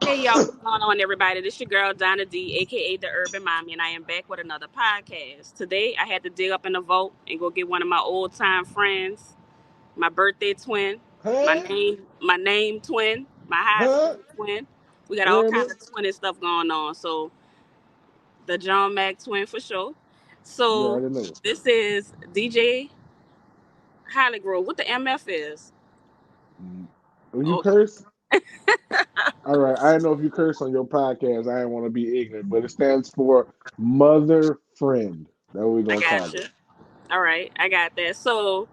Hey y'all, what's going on, everybody? This your girl Donna D, aka the Urban Mommy, and I am back with another podcast. Today, I had to dig up in the vault and go get one of my old time friends, my birthday twin, Huh? my name twin, my high Huh? school twin. We got You all hear me? kinds of twinning stuff going on. So the John Mac twin for sure. You So already know. this is DJ Hollygrove. What the MF is? Mm. When you Oh, curse, all right. I don't know if you curse on your podcast. I don't want to be ignorant, but it stands for mother friend. That's what we're I gonna got call you. it. All right, I got that. So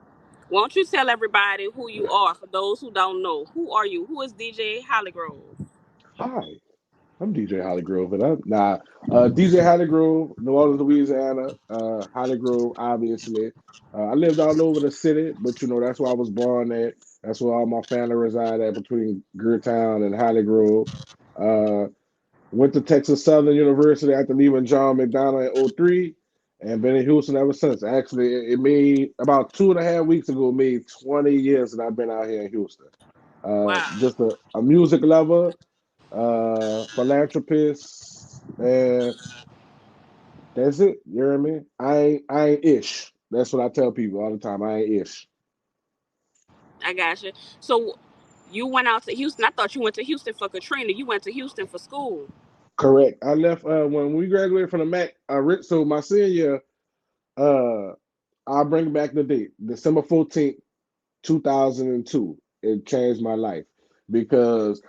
won't you tell everybody who you are for those who don't know? Who are you? Who is DJ Hollygrove? Hi, I'm DJ Hollygrove, and DJ Hollygrove, New Orleans, Louisiana. Hollygrove, obviously. I lived all over the city, but that's where I was born at. That's where all my family reside at, between Greertown and Hollygrove. Uh, Went to Texas Southern University after leaving John McDonald in '03, and been in Houston ever since. Actually, it made about 2.5 weeks ago, it made 20 years that I've been out here in Houston. Wow, Just a music lover, philanthropist, and that's it. You hear me? I ain't ish. That's what I tell people all the time. I ain't ish. I got you. So you went out to Houston. I thought you went to Houston for Katrina. You went to Houston for school. Correct. I left when we graduated from the Mac. So my senior year, uh, I'll bring back the date, December 14th, 2002. It changed my life because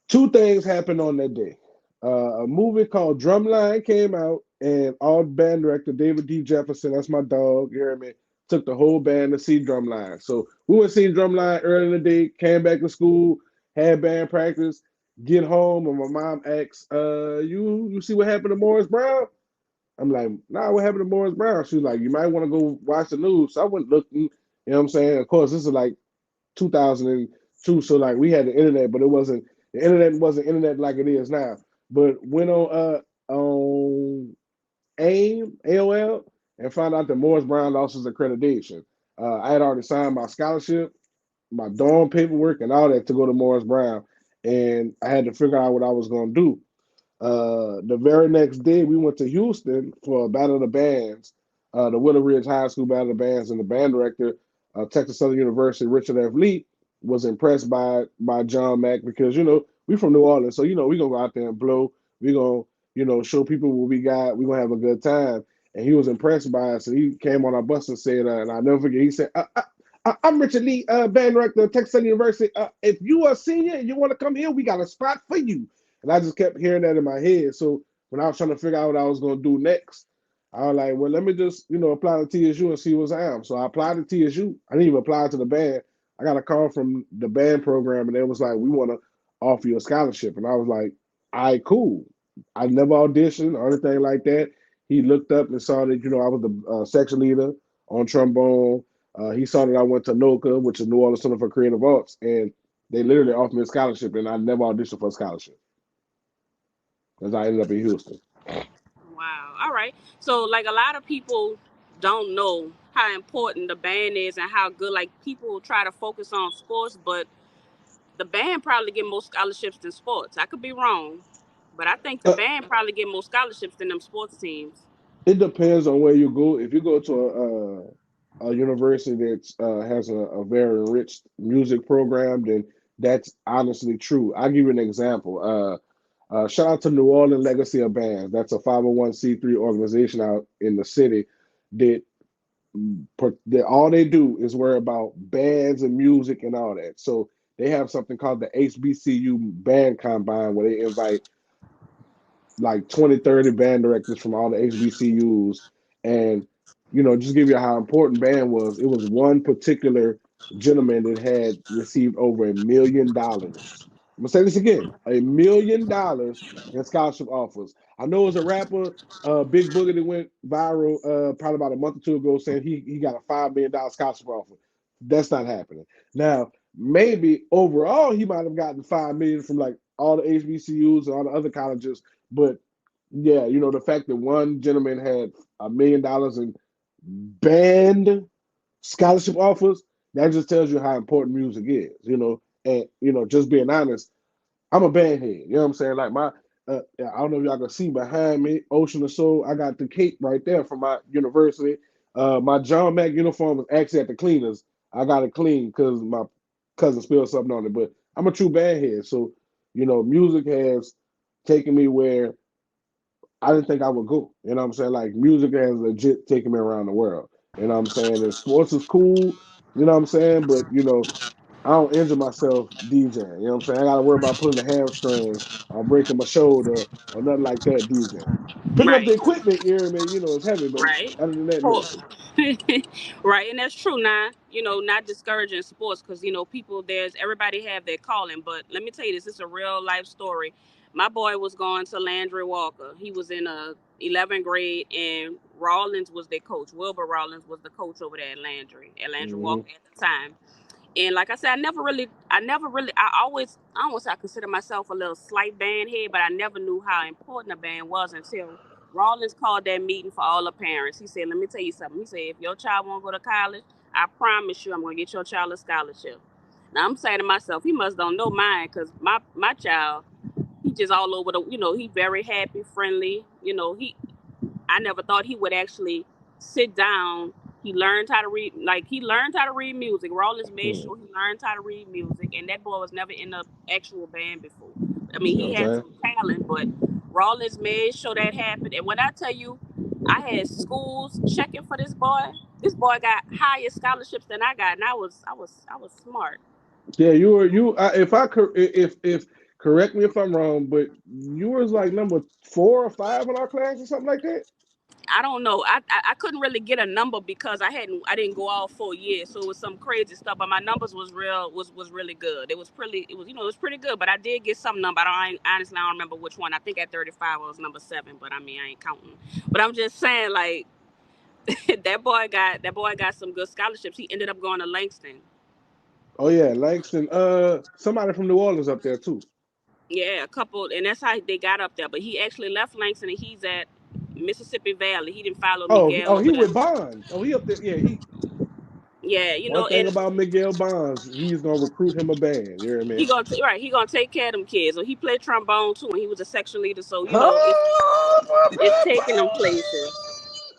two things happened on that day. A movie called Drumline came out, and our band director, David D. Jefferson, that's my dog, you hear me, took the whole band to see Drumline. So we went to see Drumline early in the day, came back to school, had band practice, get home, and my mom asks, you see what happened to Morris Brown? I'm like, nah, what happened to Morris Brown? She was like, you might want to go watch the news. So I went looking, you know what I'm saying? Of course, this is like 2002, so like we had the internet, but the internet wasn't internet like it is now. But went on AOL, and found out that Morris Brown lost his accreditation. I had already signed my scholarship, my dorm paperwork, and all that to go to Morris Brown, and I had to figure out what I was going to do. The very next day, we went to Houston for a Battle of the Bands, the Willow Ridge High School Battle of the Bands, and the band director, Texas Southern University, Richard F. Lee, was impressed by John Mack because we from New Orleans, so we gonna go out there and blow. We gonna show people what we got. We gonna have a good time. And he was impressed by us, and he came on our bus and said, and I never forget, he said, I'm Richard Lee, band director of Texas Southern University. If you are a senior and you want to come here, we got a spot for you. And I just kept hearing that in my head. So when I was trying to figure out what I was going to do next, I was like, well, let me just, apply to TSU and see what's I am. So I applied to TSU. I didn't even apply to the band. I got a call from the band program, and they was like, we want to offer you a scholarship. And I was like, all right, cool. I never auditioned or anything like that. He looked up and saw that, I was the section leader on trombone. He saw that I went to NOCA, which is New Orleans Center for Creative Arts, and they literally offered me a scholarship, and I never auditioned for a scholarship because I ended up in Houston. Wow. All right. So like a lot of people don't know how important the band is and how good. Like people try to focus on sports, but the band probably get more scholarships than sports. I could be wrong, but I think the Uh, band probably get more scholarships than them sports teams. it depends on where you go. If you go to a university that has a very enriched music program, then that's honestly true. I'll give you an example. Shout out to New Orleans Legacy of Bands. That's a 501(c)(3) organization out in the city that, that all they do is worry about bands and music and all that. So they have something called the HBCU Band Combine where they invite like 20, 30 band directors from all the HBCUs. And, just give you how important band was. It was one particular gentleman that had received over $1 million. I'm gonna say this again: $1 million in scholarship offers. I know it was a rapper, Big Boogie, that went viral probably about a month or two ago, saying he got a $5 million scholarship offer. That's not happening now. Maybe overall he might have gotten 5 million from like all the HBCUs and all the other colleges, but yeah, the fact that one gentleman had $1 million in band scholarship offers, that just tells you how important music is. And just being honest, I'm a band head. You know what I'm saying? Like my, I don't know if y'all can see behind me, Ocean of Soul. I got the cape right there from my university. My John Mack uniform was actually at the cleaners. I got it clean because my cousin spilled something on it. But I'm a true band head, so music has taken me where I didn't think I would go. You know what I'm saying? Like music has legit taken me around the world. You know what I'm saying? And sports is cool. You know what I'm saying? But I don't injure myself DJing. You know what I'm saying? I got to worry about pulling a hamstring or breaking my shoulder or nothing like that DJing. Picking up the Right. equipment, it's heavy, but Right. other than that, Oh, no. right, and that's true. Now, not discouraging sports because people. There's everybody have their calling, but let me tell you this. It's a real life story. My boy was going to Landry Walker. He was in 11th grade, and Rawlins was their coach. Wilbur Rawlins was the coach over there at Landry Hmm. Walker at the time. And like I said, I almost I consider myself a little slight band head, but I never knew how important a band was until Rawlins called that meeting for all the parents. He said, "Let me tell you something." He said, "If your child won't go to college, I promise you, I'm gonna get your child a scholarship." Now I'm saying to myself, he must don't know mine, because my child, he just all over the, he very happy, friendly. I never thought he would actually sit down. He learned how to read, like he learned how to read music. Rollins made Hmm. sure he learned how to read music, and that boy was never in an actual band before. I mean, See what he I'm had saying? some talent, but Rollins made sure that happened. And when I tell you, I had schools checking for this boy. This boy got higher scholarships than I got, and I was smart. Yeah, if if correct me if I'm wrong, but you was like number 4 or 5 in our class or something like that. I don't know. I couldn't really get a number because I didn't go all 4 years, so it was some crazy stuff. But my numbers was really good. It was pretty good. But I did get some number. Honestly, I don't remember which one. I think at 35 I was number 7. But I mean, I ain't counting. But I'm just saying, like, that boy got some good scholarships. He ended up going to Langston. Oh yeah, Langston. Somebody from New Orleans up there too. Yeah, a couple, and that's how they got up there. But he actually left Langston, and he's at Mississippi Valley. He didn't follow Miguel Oh, he over there. with Bonds. Oh, he up there. Yeah, he. Yeah, One thing and about Miguel Bonds, he's gonna recruit him a band. You hear me? He gonna take care of them kids. So he played trombone too, and he was a section leader. So it's taking them places.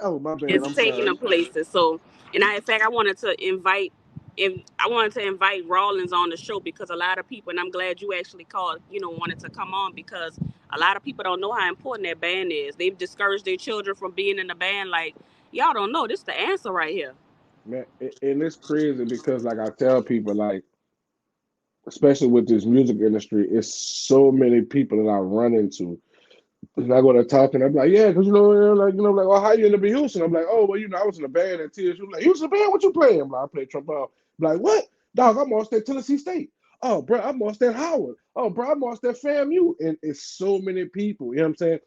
Oh, my bad. It's I'm taking sorry. them places. So, and in fact, I wanted to invite Rawlins on the show because a lot of people, and I'm glad you actually called, wanted to come on, because a lot of people don't know how important that band is. They've discouraged their children from being in the band. Like, y'all don't know. This is the answer right here. Man, and it's crazy because, like, I tell people, like, especially with this music industry, it's so many people that I run into. And I go to talk and I'm like, yeah, because like, oh, how you in the Houston? I'm like, oh, well, I was in a band at TSU. Like, you was in a band? What you playing? I'm like, I play trombone. I'm like, what? Dog, I'm lost at Tennessee State. Oh, bro, I'm lost at Howard. Oh, bro, I'm lost at FAMU. And it's so many people. You know what I'm saying?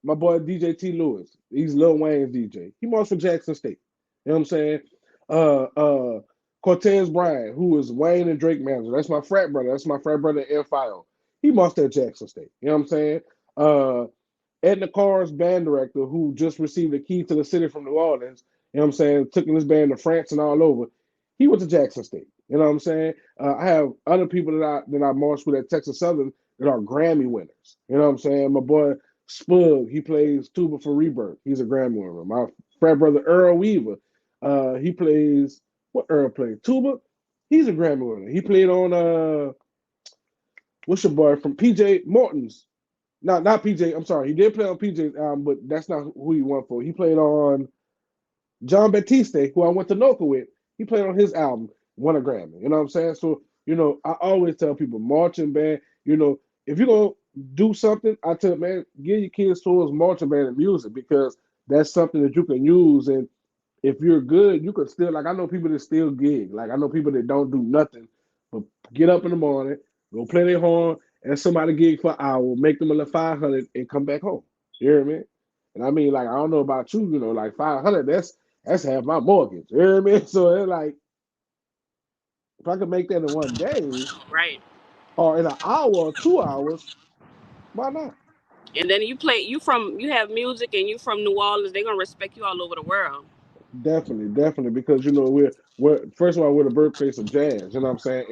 My boy DJ T. Lewis, he's Lil Wayne's DJ. He marched for Jackson State. You know what I'm saying? Uh, uh, Cortez Bryant, who is Wayne and Drake manager. That's my frat brother. That's my frat brother in FIO. He marched at Jackson State. You know what I'm saying? Uh, Edna Carr's band director, who just received a key to the city from New Orleans, you know what I'm saying, took this band to France and all over. He went to Jackson State. You know what I'm saying? I have other people that I marched with at Texas Southern that are Grammy winners. You know what I'm saying? My boy Spug, he plays tuba for Rebirth. He's a Grammy winner. My frat brother Earl Weaver, he plays what Earl played? Tuba. He's a Grammy winner. He played on what's your boy from PJ Morton's, not PJ. I'm sorry. He did play on PJ's album, but that's not who he won for. He played on John Batiste, who I went to Noka with. He played on his album, won a Grammy. You know what I'm saying? So, I always tell people, marching band, if you're going to do something, I tell man, give your kids towards marching band and music, because that's something that you can use. And if you're good, you could still, like, I know people that still gig. Like, I know people that don't do nothing but get up in the morning, go play their horn, and somebody gig for an hour, make them a little 500 and come back home. You hear me? And I mean, like, I don't know about you, like 500, that's half my mortgage. You hear me? So it's like, if I could make that in one day Right. or in an hour or 2 hours, why not? And then you have music and you from New Orleans, they're gonna respect you all over the world. Definitely, definitely, because we're first of all we're the birthplace of jazz. You know what I'm saying?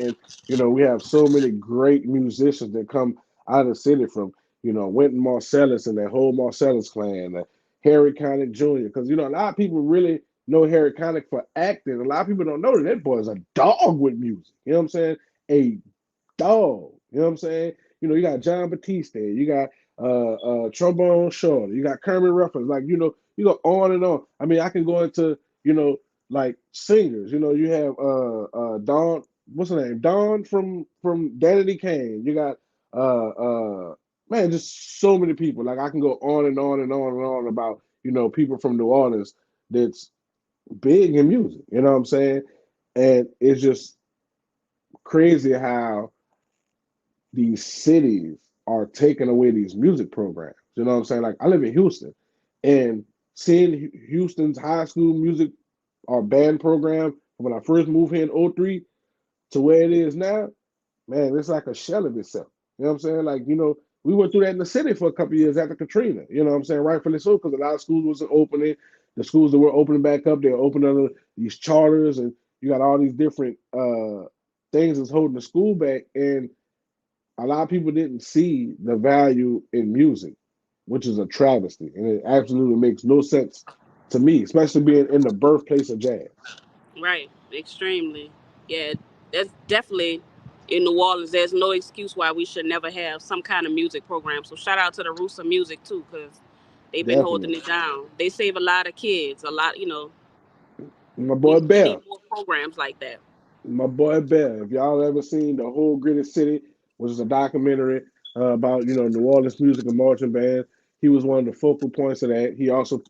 And we have so many great musicians that come out of the city from Wynton Marsalis and that whole Marsalis clan, Harry Connick Jr. Because a lot of people really know Harry Connick for acting. A lot of people don't know that boy is a dog with music. You know what I'm saying? A dog. You know what I'm saying? You got John Batiste, you got Trombone Shorty, you got Kermit Ruffins, like you go on and on. I mean, I can go into like singers. You have Dawn, what's her name? Dawn from Danity Kane. You got man, just so many people. Like I can go on and on and on and on about people from New Orleans that's big in music. You know what I'm saying? And it's just crazy how these cities are taking away these music programs. You know what I'm saying? Like I live in Houston, and seeing Houston's high school music or band program when I first moved here in '03 to where it is now, man, it's like a shell of itself. You know what I'm saying? Like, we went through that in the city for a couple of years after Katrina. You know what I'm saying? Rightfully so, because a lot of schools wasn't opening. The schools that were opening back up, they're opening under these charters, and you got all these different things that's holding the school back. And a lot of people didn't see the value in music, which is a travesty, and it absolutely makes no sense to me, especially being in the birthplace of jazz. Right, extremely. Yeah, that's definitely in New Orleans. There's no excuse why we should never have some kind of music program. So shout out to the Roots of Music too, because they've been holding Definitely, it down. They save a lot of kids. A lot, my boy we need Bear, more programs like that. my boy Bear. If y'all ever seen the whole Gritty City, which is a documentary about New Orleans music and marching band, he was one of the focal points of that. He also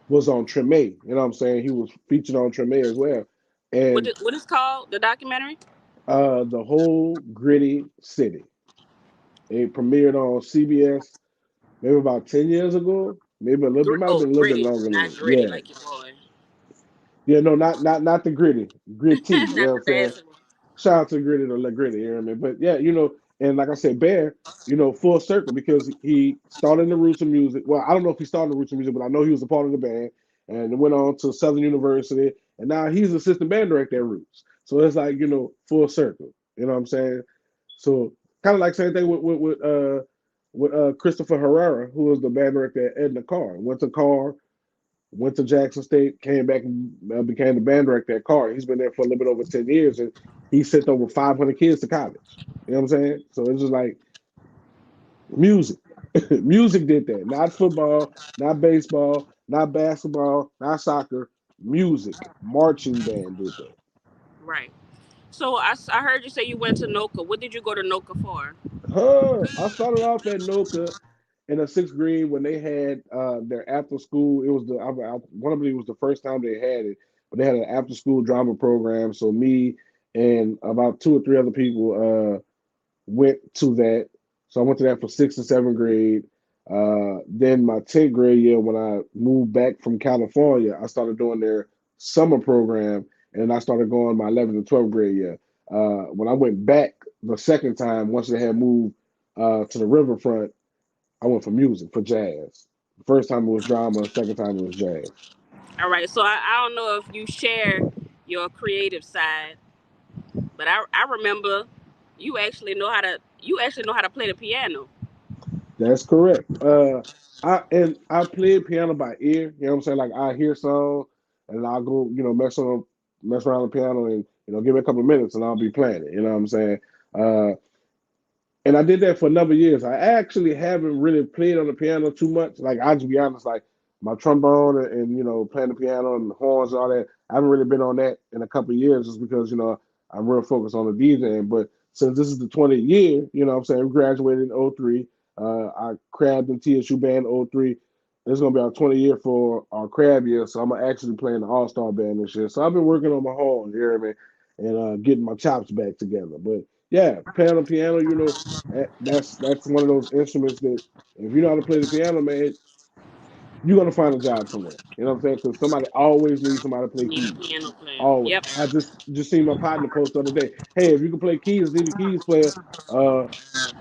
was on Treme. You know what I'm saying? He was featured on Treme as well, and What is called the documentary? the whole Gritty City. It premiered on CBS maybe about 10 years ago. Maybe a little bit, might have Oh, been a little bit gritty, longer than not that. gritty Yeah. like your boy. Yeah, no, not the gritty. Gritty, you know Not what the I'm saying? basketball. Shout out to Gritty to the Gritty, you know what I mean? But yeah, and like I said, Bear, full circle because he started in the roots of music. Well, I don't know if he started in the roots of music, but I know he was a part of the band and went on to Southern University. And now he's assistant band director at Roots. So it's like, full circle. You know what I'm saying? So kind of like same thing with Christopher Herrera, who was the band director at Edna Carr. Went to Jackson State, came back and became the band director at Carr. He's been there for a little bit over 10 years, and he sent over 500 kids to college. You know what I'm saying? So it's just like music. Music did that. Not football, not baseball, not basketball, not soccer. Music. Marching band did that. Right. So I heard you say you went to Noka. What did you go to Noka for? I started off at Noka in the sixth grade when they had their after school. It was I want to believe it was the first time they had it, but they had an after school drama program. So me and about two or three other people went to that. So I went to that for sixth and seventh grade. Then my 10th grade year, when I moved back from California, I started doing their summer program, and I started going my 11th and 12th grade year. When I went back the second time, once they had moved to the riverfront, I went for music, for jazz. First time it was drama, second time it was jazz. All right. So I don't know if you share your creative side, but I remember you actually know how to play the piano. That's correct. I play piano by ear. You know what I'm saying? Like I hear song and I'll go, mess around the piano and give me a couple of minutes and I'll be playing it. You know what I'm saying? Uh, and I did that for a number of years. I actually haven't really played on the piano too much. Like I'll just be honest, like my trombone and playing the piano and the horns and all that. I haven't really been on that in a couple of years just because I'm real focused on the DJing. But since this is the 20th year, I'm saying we graduated in '03. I crabbed in TSU band '03. It's gonna be our 20th year for our crab year, so I'm actually playing the All Star band this year. So I've been working on my horn, you hear me, and getting my chops back together. But yeah, playing on piano, that's one of those instruments that if you know how to play the piano, man, you're gonna find a job somewhere. You know what I'm saying? Because somebody always needs somebody to play Need a keys. piano player. Always. Yep. I just seen my partner post the other day. Hey, if you can play keys, need a keys player. Uh,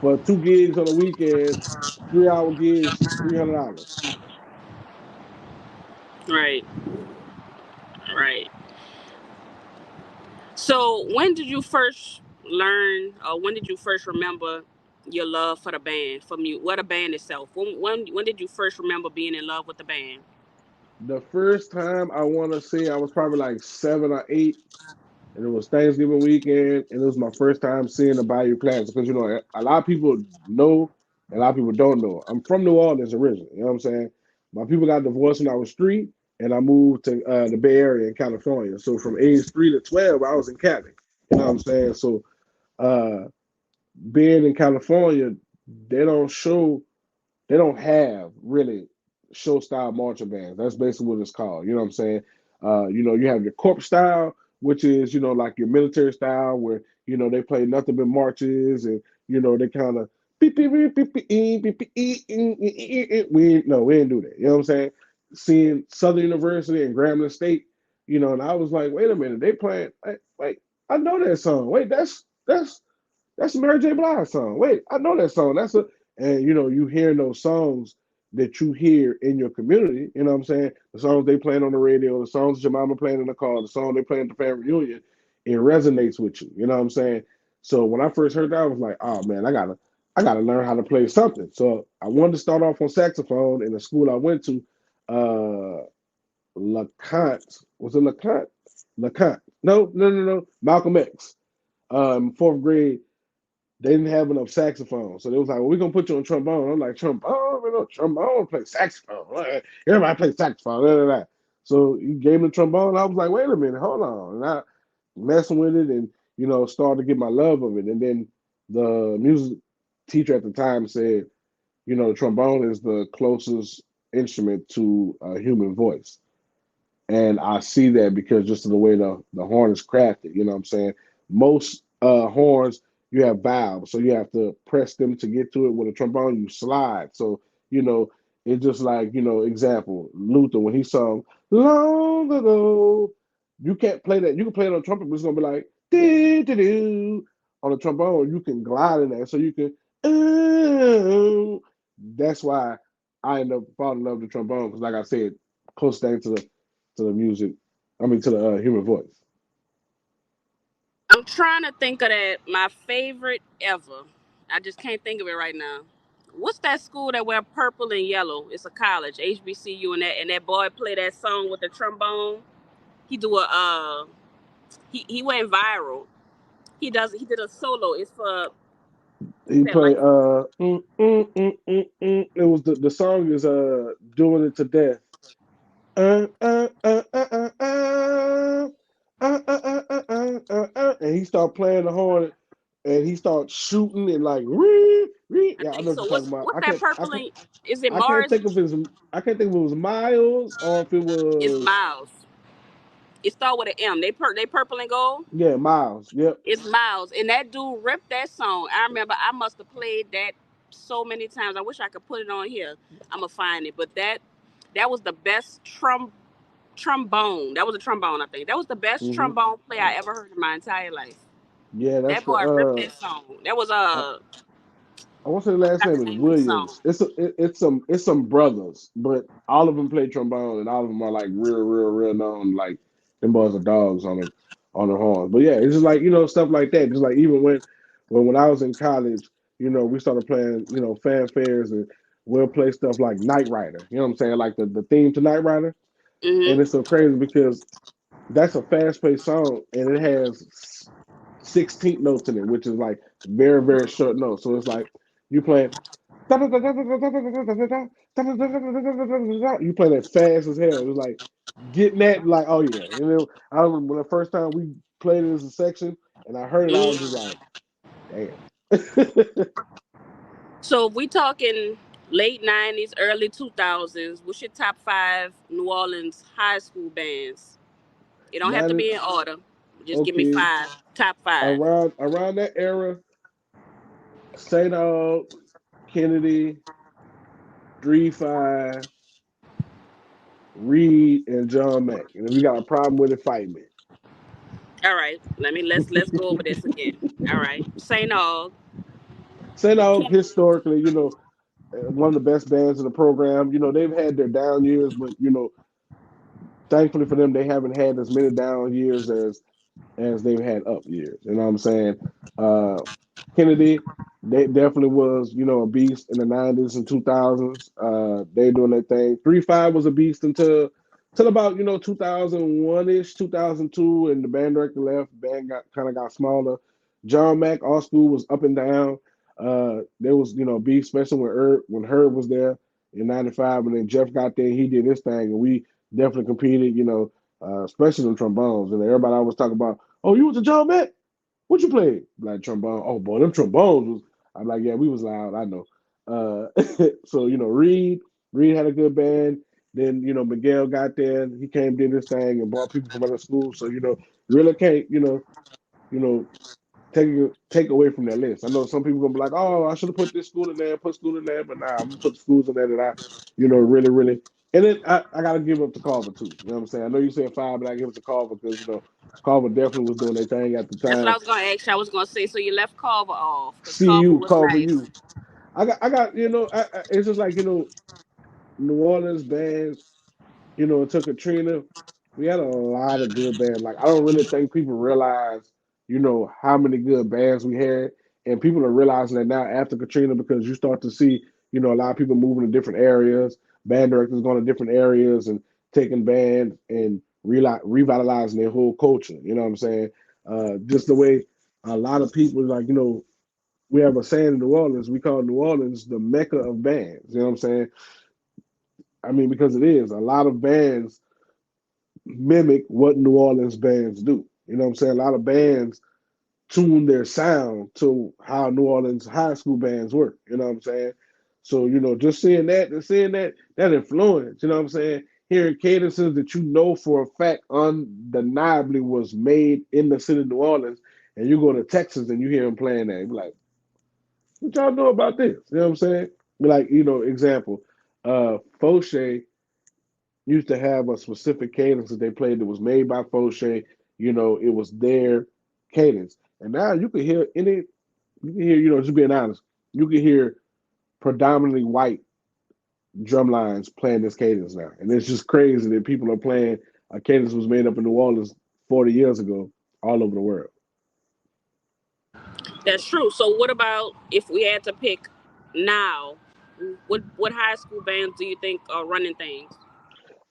for 2 gigs on a weekend, 3 hour gigs, $300. Right. Right. So when did you first learn, or when did you first remember your love for the band, from you, what a band itself? When did you first remember being in love with the band? The first time I want to say I was probably like 7 or 8, and it was Thanksgiving weekend, and it was my first time seeing the Bayou Classic because a lot of people know, and a lot of people don't know. I'm from New Orleans originally. You know what I'm saying? My people got divorced when I was 3, and I moved to the Bay Area in California. So from age 3 to 12, I was in Cali. You know what I'm saying? So uh, being in California, they don't show they don't have really show style marching bands. That's basically what it's called. You know what I'm saying? You have your corp style, which is like your military style, where they play nothing but marches, and they kind of beep beep beep beep beep beep beep we didn't do that. You know what I'm saying? Seeing Southern University and Grambling State, and I was like, wait a minute, they playing. Wait, I know that song. Wait, that's a Mary J. Blige song. Wait, I know that song. And you hear those songs that you hear in your community. You know what I'm saying? The songs they playing on the radio, the songs your mama playing in the car, the song they playing at the family reunion, it resonates with you. You know what I'm saying? So when I first heard that, I was like, oh man, I gotta learn how to play something. So I wanted to start off on saxophone in the school I went to. LeConte. Was it LeConte? LeConte. No, no, no, no. Malcolm X. 4th grade, they didn't have enough saxophone. So they was like, well, we're gonna put you on trombone. I'm like, trombone? Man, no, trombone, play saxophone. Everybody play saxophone. Blah, blah, blah. So he gave me the trombone. I was like, wait a minute, hold on. And I messing with it and started to get my love of it. And then the music teacher at the time said, the trombone is the closest instrument to a human voice. And I see that because just of the way the horn is crafted, you know what I'm saying? Most horns, you have valves, so you have to press them to get to it. With a trombone, you slide. So, you know, it's just like, example, Luther, when he sung Long Ago, you can't play that. You can play it on trumpet, but it's going to be like, doo, doo, doo. On the trombone, you can glide in there. So you can, that's why I end up falling in love with the trombone, because like I said, close thing to the music. I mean, to the human voice. I'm trying to think of that. My favorite ever. I just can't think of it right now. What's that school that wear purple and yellow? It's a college, HBCU, and that boy play that song with the trombone. He do a he went viral. He did a solo. It's for He that like played it was the song is doing it to death. And he started playing the horn, and he started shooting and like I yeah, I think know what so. you're talking about. What's that purple and is it I can't Mars? think of his I can't think if it was Miles or if it It's was Miles. It start with an M. They purple and gold. yeah, Miles. Yep. It's Miles, and that dude ripped that song. I remember I must have played that so many times. I wish I could put it on here. I'm gonna find it, but that was the best trombone. That was a trombone, I think. That was the best Hmm. trombone play I ever heard in my entire life. Yeah, that's That the boy ripped that song. That was I, a I want to say the I last forgot name the is name of the song. Williams. It's some brothers, but all of them play trombone, and all of them are like real known. Like them boys are dogs on the horns. But yeah, it's just like stuff like that. Just like even when I was in college, we started playing fanfares, and we'll play stuff like Knight Rider. You know what I'm saying? Like the theme to Knight Rider, and Mhm. it's so crazy because that's a fast paced song, and it has 16th notes in it, which is like very short notes. So it's like you playing. You play that fast as hell. It was like getting that, like, oh yeah. And then I remember when the first time we played it as a section, and I heard it, I was just Mhm. like, damn. So if we talking late '90s, early 2000s, what's your top five New Orleans high school bands? It don't have to 90, be in order. Just give me okay, five. Top five. around that era, St. Aug, Kennedy, 3-5, Reed, and John Mack. And if you got a problem with it, fight me. All right. Let's go over this again. All right. St. Aug. St. Aug, Kennedy. historically, one of the best bands in the program. They've had their down years, but thankfully for them, they haven't had as many down years as they've had up years. You know what I'm saying? Uh, Kennedy, they definitely was, a beast in the '90s and 2000s. They doing their thing. 3-5 was a beast until about 2001 ish, 2002, and the band director left. Band got smaller. John Mack, all school was up and down. There was a beast, especially when Herb was there in '95, and then Jeff got there. He did his thing, and we definitely competed. Especially in trombones, and everybody always talk about, "Oh, you was a John Mack? What you played?" Like trombone. Oh boy, them trombones was. I'm like, yeah, we was loud. I know. So Reed had a good band. Then Miguel got there. He came, did his thing, and brought people from other schools. So really can't you know take away from that list. I know some people gonna be like, oh, I should have put this school in there, put school in there, but nah, I'm gonna put the schools in there that I really really. And then I gotta give up to Carver too. You know what I'm saying? I know you said five, but I give it to Carver because Carver definitely was doing their thing at the That's what I time. was gonna ask you. I was gonna say, so you left Carver off because Carver CU, was Carver nice. U. I got it's just like New Orleans bands. Until Katrina, we had a lot of good bands. Like I don't really think people realize, how many good bands we had, and people are realizing that now after Katrina because you start to see, a lot of people moving to different areas, band directors going to different areas and taking bands and revitalizing their whole culture. You know what I'm saying? Just the way a lot of people like, we have a saying in New Orleans, we call New Orleans the mecca of bands. You know what I'm saying? I mean, because it is a lot of bands mimic what New Orleans bands do. You know what I'm saying? A lot of bands tune their sound to how New Orleans high school bands work. You know what I'm saying? So, just seeing that and seeing that influence, you know what I'm saying? Hearing cadences that you know for a fact undeniably was made in the city of New Orleans, and you go to Texas and you hear them playing that, you're like, what y'all know about this? You know what I'm saying? Like, example, Fauché used to have a specific cadence that they played that was made by Fauché. It was their cadence. And now you can hear, just being honest, you can hear predominantly white drum lines playing this cadence now. And it's just crazy that people are playing a cadence that was made up in New Orleans 40 years ago all over the world. That's true. So what about if we had to pick now? What high school bands do you think are running things?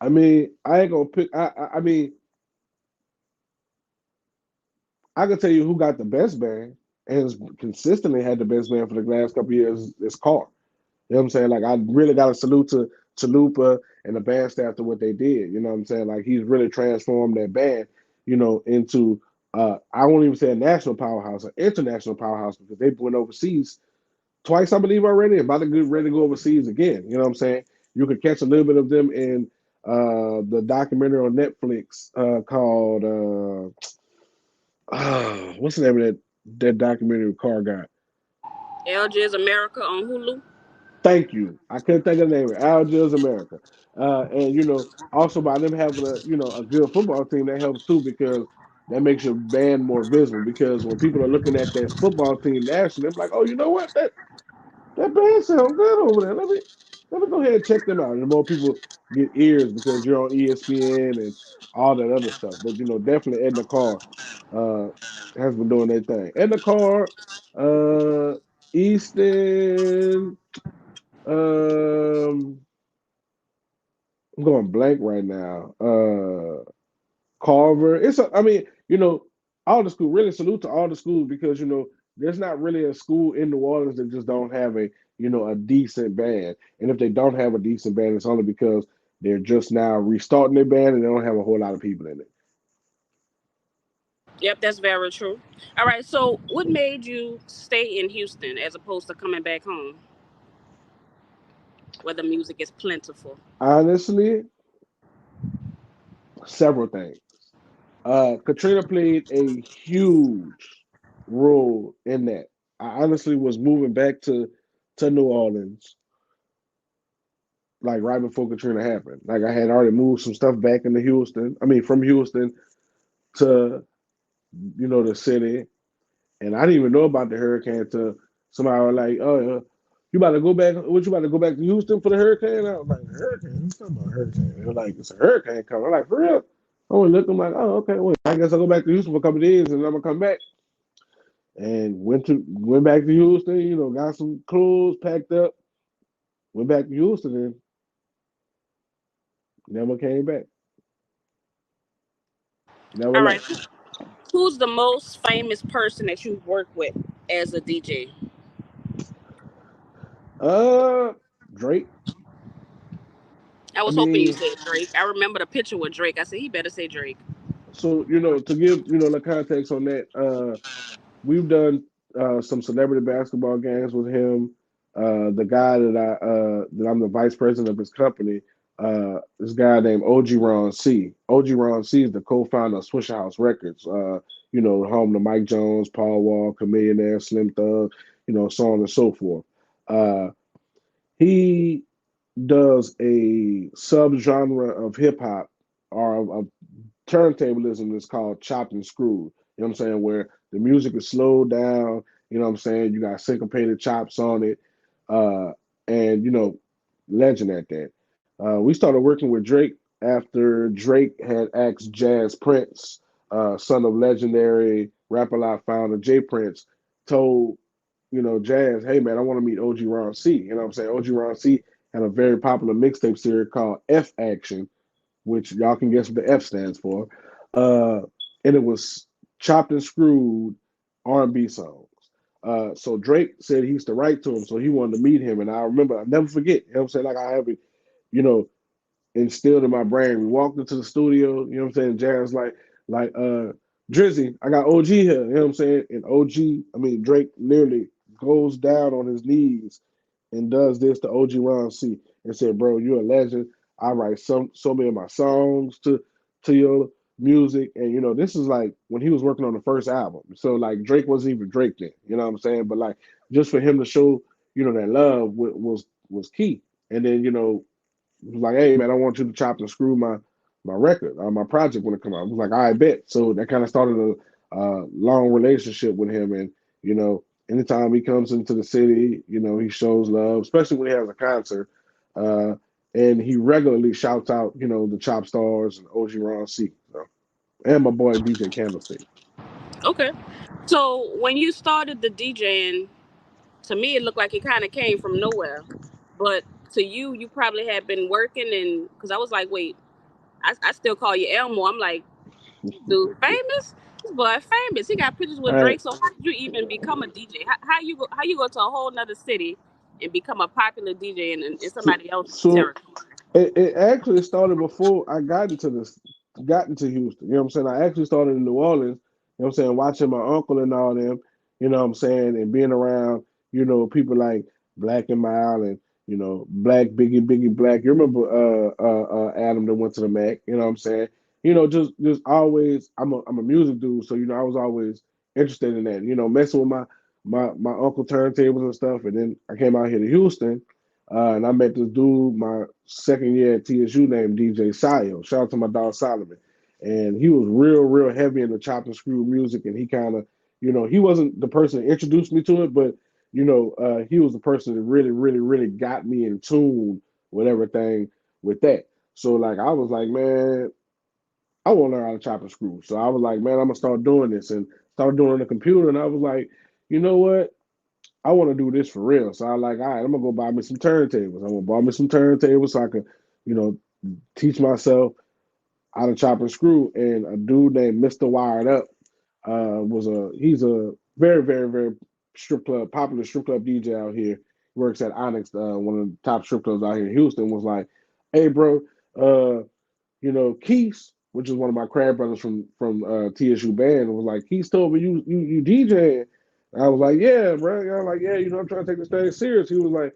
I mean, I ain't gonna pick. I mean, I can tell you who got the best band and has consistently had the best band for the last couple of years is Carr. You know what I'm saying? Like I really got to salute to Chalupa and the band staff to what they did. You know what I'm saying? Like he's really transformed that band, into I won't even say a national powerhouse, an international powerhouse because they went overseas twice, I believe, already. About to get ready to go overseas again. You know what I'm saying? You could catch a little bit of them in the documentary on Netflix called what's the name of that documentary Car got? LJ's America on Hulu. Thank you. I couldn't think of the name. Algiers America. And also by them having a good football team, that helps too because that makes your band more visible. Because when people are looking at that football team nationally, they're like, oh, you know what? That band sounds good over there. Let me go ahead and check them out. And the more people get ears because you're on ESPN and all that other stuff. But definitely Edna Carr uh, has been doing their thing. Edna Carr, Easton. Um, I'm going blank right now. Carver. I mean, all the school. Really salute to all the schools because there's not really a school in New Orleans that just don't have a decent band. And if they don't have a decent band, it's only because they're just now restarting their band and they don't have a whole lot of people in it. Yep, that's very true. All right. So what made you stay in Houston as opposed to coming back home, where the music is plentiful? Honestly, several things. Katrina played a huge role in that. I honestly was moving back to New Orleans like right before Katrina happened. Like I had already moved some stuff back into Houston. I mean, from Houston to the city, and I didn't even know about the hurricane until somebody was like, "Oh, You about to go back? What you about to go back to Houston for the hurricane? I was like, hurricane? Who's talking about hurricane? They're like, it's a hurricane coming. I'm like, for real? I went look. I'm like, oh, okay. Well, I guess I'll go back to Houston for a couple of days, and then I'm gonna come back. And went back to Houston. You know, got some clothes packed up. Went back to Houston and never came back. Never All right. left. Who's the most famous person that you've worked with as a DJ? Uh, Drake. I I was hoping you mean, said Drake. I remember the picture with Drake. I said he better say Drake. so to give the context on that, we've done some celebrity basketball games with him. The guy that I'm the vice president of his company, this guy named OG Ron C. OG Ron C is the co-founder of Swisher House Records. Home to Mike Jones, Paul Walker, Millionaire, Slim Thug, so on and so forth. Uh, he does a subgenre of hip hop or of turntablism is called chopped and screwed. You know what I'm saying? Where the music is slowed down. You know what I'm saying? You got syncopated chops on it. Uh, and, legend at that. We started working with Drake after Drake had asked Jazz Prince, son of legendary Rap A Lot founder Jay Prince, told, Jazz, hey man, I want to meet OG Ron C. You know what I'm saying? OG Ron C had a very popular mixtape series called F Action, which y'all can guess what the F stands for. Uh, and it was chopped and screwed R&B songs. So Drake said he used to write to him, so he wanted to meet him. And I remember, I never forget. You know what I'm saying? Like I have it, you know, instilled in my brain. We walked into the studio. You know what I'm saying? Jared's like, Drizzy, I got OG here. You know what I'm saying? And OG, I mean Drake, literally goes down on his knees and does this to OG Ron C and said, "Bro, you're a legend. I write so many of my songs to your music, and this is like when he was working on the first album. So like Drake wasn't even Drake then. You know what I'm saying? But like just for him to show that love was key. And then he was like, "Hey man, I want you to chop and screw my record, my project when it come out." I was like, "I bet." So that kind of started a long relationship with him, and you know anytime he comes into the city, he shows love, especially when he has a concert. Uh, and he regularly shouts out, the Chop Stars and OG Ron C. So, and my boy DJ Candlestick. Okay. So when you started the DJing, to me it looked like it kind of came from nowhere. But to you, you probably had been working, and because I was like, wait, I still call you Elmo. I'm like, dude, famous? This boy famous. He got pictures with All Drake. So how did you even become a DJ? How you go to a whole nother city and become a popular DJ in right. somebody else's So territory? it actually started before I got into Houston. You know what I'm saying? I actually started in New Orleans, you know what I'm saying, watching my uncle and all them, you know what I'm saying, and being around, people like Black and Mild and, Black Biggie Black. You remember Adam that went to the Mac, you know what I'm saying? Just always I'm a music dude, so I was always interested in that, messing with my uncle turntables and stuff. And then I came out here to Houston, and I met this dude my second year at TSU named DJ Sayo. Shout out to my dog Solomon. And he was real, real heavy in the chop and screw music. And he kind of, he wasn't the person that introduced me to it, but, he was the person that really, really, really got me in tune with everything with that. So, like, I was like, man, I want to learn how to chop and screw. So I was like, man, I'm going to start doing this and start doing it on the computer. And I was like, you know what? I want to do this for real. So I like, all right, I'm gonna go buy me some turntables. I'm gonna buy me some turntables so I can, you know, teach myself how to chop and screw. And a dude named Mr. Wired Up he's a very, very, very popular strip club DJ out here. Works at Onyx, one of the top strip clubs out here in Houston. Was like, hey, bro, uh, Keith, which is one of my crab brothers from TSU band, was like, Keith told me you DJing. I was like, yeah, bro. I was like, yeah, I'm trying to take this thing serious. He was like,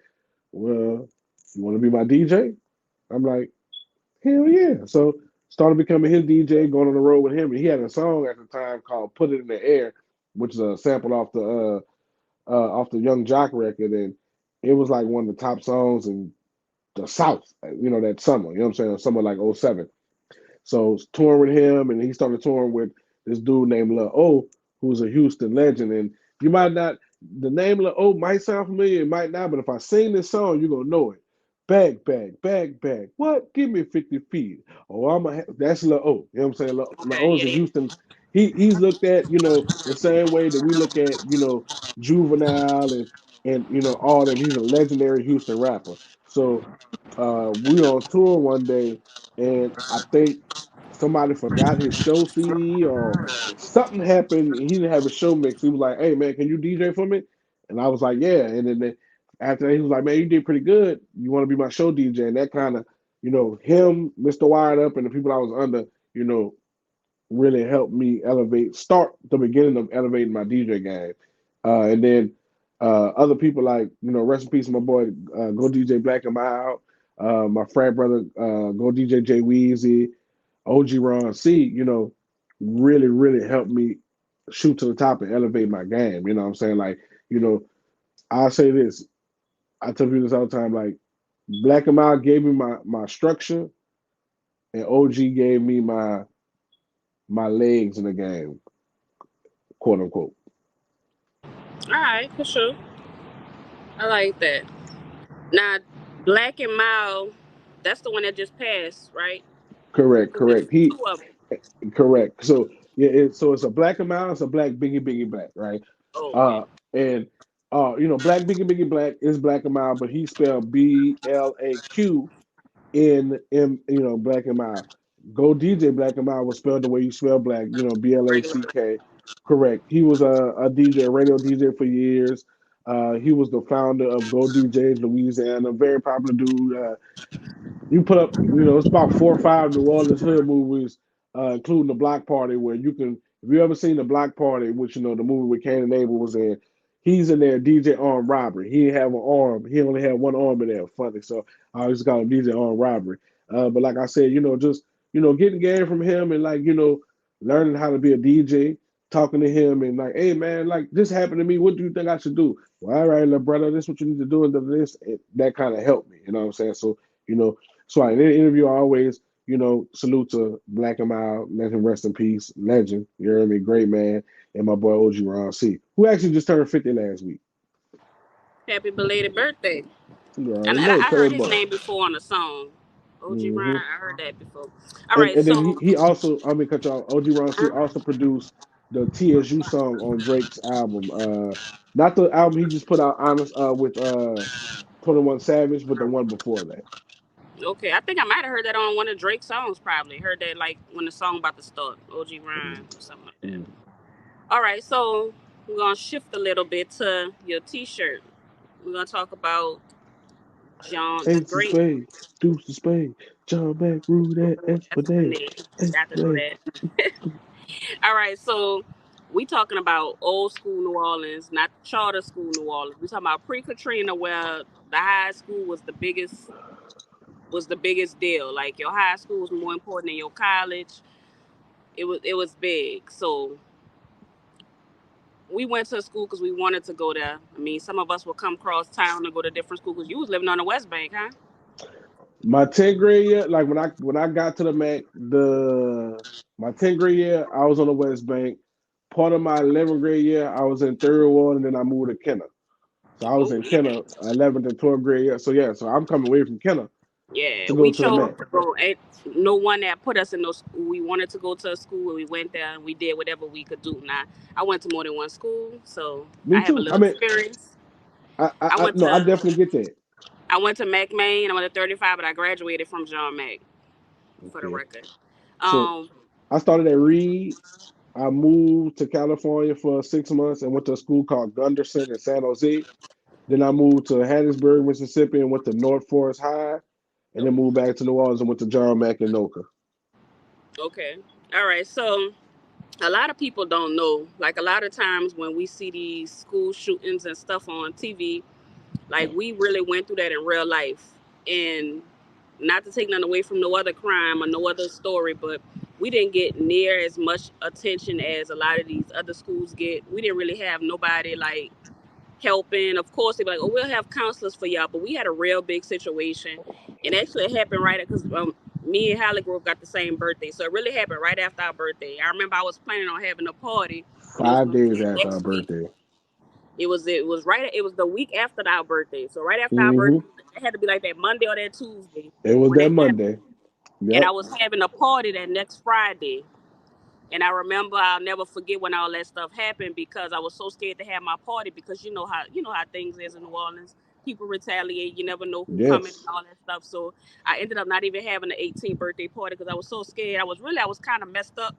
well, you want to be my DJ? I'm like, hell yeah. So started becoming his DJ, going on the road with him. And he had a song at the time called "Put It in the Air," which is a sample off the Young Jock record, and it was like one of the top songs in the South. That summer. You know what I'm saying? Summer like '07. So touring with him, and he started touring with this dude named Lil O, who's a Houston legend. And you might not the name of the oak might sound familiar, it might not, but if I sing this song, you're gonna know it. Bag, bag, bag, bag. What? Give me 50 feet. Oh, that's Lil O. You know what I'm saying? Lil Okay, O's in yeah. Houston. He's looked at, the same way that we look at, Juvenile and all them. He's a legendary Houston rapper. So we were on tour one day, and I think somebody forgot his show CD or something happened. He didn't have a show mix. He was like, "Hey man, can you DJ for me?" And I was like, "Yeah." And then after that, he was like, "Man, you did pretty good. You want to be my show DJ?" And that kind of, him, Mr. Wired Up, and the people I was under, you know, really helped me start the beginning of elevating my DJ game. And then other people like, rest in peace, my boy, Go DJ Black and Mild, my frat brother, Go DJ J Weezy, OG Ron C, really, really helped me shoot to the top and elevate my game. You know what I'm saying? Like, you know, I'll say this. I tell people this all the time. Like, Black and Mild gave me my structure, and OG gave me my legs in the game, quote unquote. All right, for sure. I like that. Now, Black and Mild, that's the one that just passed, right? Correct, Because there's correct. He two of them. correct. So yeah, it's a black amount, it's a black biggie black, right? Oh, okay. And black biggie black is black amount, but he spelled BLAQ in black and mild. Go DJ Black and Mild was spelled the way you spell black, Regular. BLACK. Correct. He was a DJ, a radio DJ for years. He was the founder of Go DJs Louisiana, very popular dude. You put up, it's about 4 or 5 New Orleans hood movies, including the Block Party, where you can, if you ever seen the Block Party, which the movie with Cain and Abel was in, he's in there DJ Armed Robbery. He didn't have an arm. He only had one arm in there. Funny, so I always call him DJ Armed Robbery. But like I said, just getting game from him and like learning how to be a DJ, talking to him and like, hey man, like this happened to me. What do you think I should do? Well, all right, little brother, this is what you need to do and do this. And that kind of helped me. You know what I'm saying? So you know, so in the interview, I always, salute to Black and Mild, let him rest in peace, legend, you hear me, great man, and my boy OG Ron C, who actually just turned 50 last week. Happy belated birthday. You And already I, know, I heard curb his up. name before on the song. OG hmm Ryan, I heard that before. All And right, and then so he also, I mean, cut y'all, OG Ron C uh, also produced the TSU song on Drake's album. Not the album he just put out, honest, with 21 Savage, but the one before that. okay, I think I might have heard that on one of Drake's songs. Probably heard that like when the song about to start. OG Ryan or something like that. Mm-hmm. All right, so we're gonna shift a little bit to your T-shirt. We're gonna talk about John the Ace of Great. spade, deuce of spade, John back, roulette, That's my espadate, name. ace Got of to know spade. that. All right, so we talking about old school New Orleans, not charter school New Orleans. We talking about pre-Katrina, where the high school was the biggest deal. Like your high school was more important than your college. It was big. So we went to school because we wanted to go there. I mean, some of us would come across town to go to different schools because you was living on the West Bank, huh? My 10th grade year, like when I got to the Mac, my 10th grade year, I was on the West Bank. Part of my 11th grade year, I was in third ward, and then I moved to Kenner. So I was Oh in yeah. Kenner, 11th and 12th grade year. So yeah, so I'm coming away from Kenner Yeah, to go we to the chose Mac. to go. No one that put us in those school. We wanted to go to a school and we went there and we did whatever we could do. Now, I went to more than one school, so Me I have a too. I little mean, experience. I I went no, I to definitely get that. I went to McMain. I went to 35, but I graduated from John Mac for the Okay, record. so Um, I started at Reed. I moved to California for 6 months and went to a school called Gunderson in San Jose. Then I moved to Hattiesburg, Mississippi, and went to North Forest High, and then moved back to New Orleans and went to John Mack and Noka. okay, all right. So a lot of people don't know. Like a lot of times when we see these school shootings and stuff on TV, like we really went through that in real life. And not to take nothing away from no other crime or no other story, but we didn't get near as much attention as a lot of these other schools get. We didn't really have nobody like helping. Of course, they'd be like, "Oh, we'll have counselors for y'all," but we had a real big situation, and actually it happened right because me and Hallie Grove got the same birthday, so it really happened right after our birthday. I remember I was planning on having a party, and it was 5 going to be days the after our next week. birthday. It was right. It was the week after our birthday. So right after our Hmm. birthday, it had to be like that Monday or that Tuesday It was when that it happened. Monday. And I Yep. was having a party that next Friday. And I remember I'll never forget when all that stuff happened because I was so scared to have my party because you know how things is in New Orleans. People retaliate. You never know who coming Yes. and all that stuff. So I ended up not even having an 18th birthday party because I was so scared. I was kind of messed up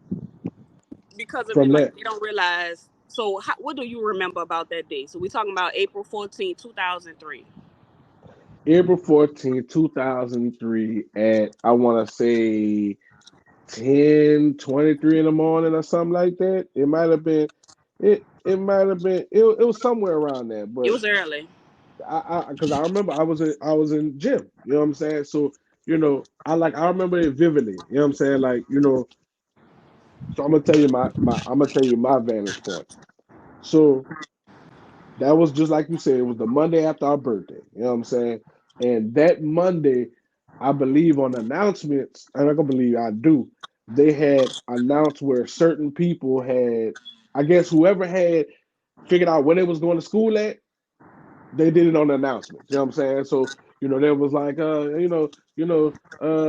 because of it. From Like that they don't realize. So what do you remember about that day? So we talking about April 14th, 2003. April 14th, 2003 at I want to say 10:23 in the morning or something like that. It might have been it might have been it was somewhere around there, It but was early. I because I remember I was in gym, you know what I'm saying? So, I remember it vividly, you know what I'm saying? Like, so I'm gonna tell you my vantage point. So that was just like you said, it was the Monday after our birthday. You know what I'm saying? And that Monday, I believe on announcements, I'm not gonna believe I do, they had announced where certain people had, I guess whoever had figured out where they was going to school at, they did it on the announcements. You know what I'm saying? So, there was like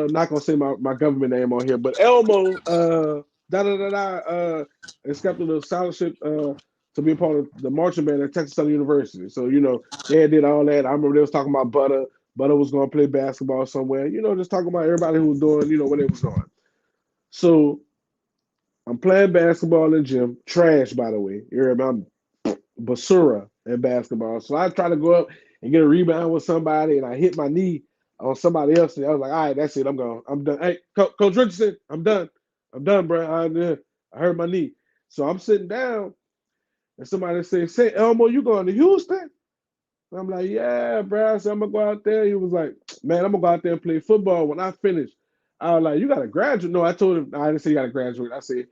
not gonna say my government name on here, but Elmo, da da da da, accepted a scholarship to be a part of the marching band at Texas Southern University. So, they did all that. I remember they was talking about Butter. Butter was gonna play basketball somewhere, just talking about everybody who was doing, what they was doing. So I'm playing basketball in the gym, trash by the way. You remember basura in basketball. So I try to go up and get a rebound with somebody, and I hit my knee on somebody else. And I was like, all right, that's it. I'm gone. I'm done. Hey, Coach Richardson, I'm done. I'm done, bro. I hurt my knee. So I'm sitting down, and somebody say, Elmo, you going to Houston? And I'm like, yeah, bro. I said, I'm going to go out there. He was like, man, I'm going to go out there and play football when I finish. I was like, you got to graduate. No, I told him, I didn't say you got to graduate. I said,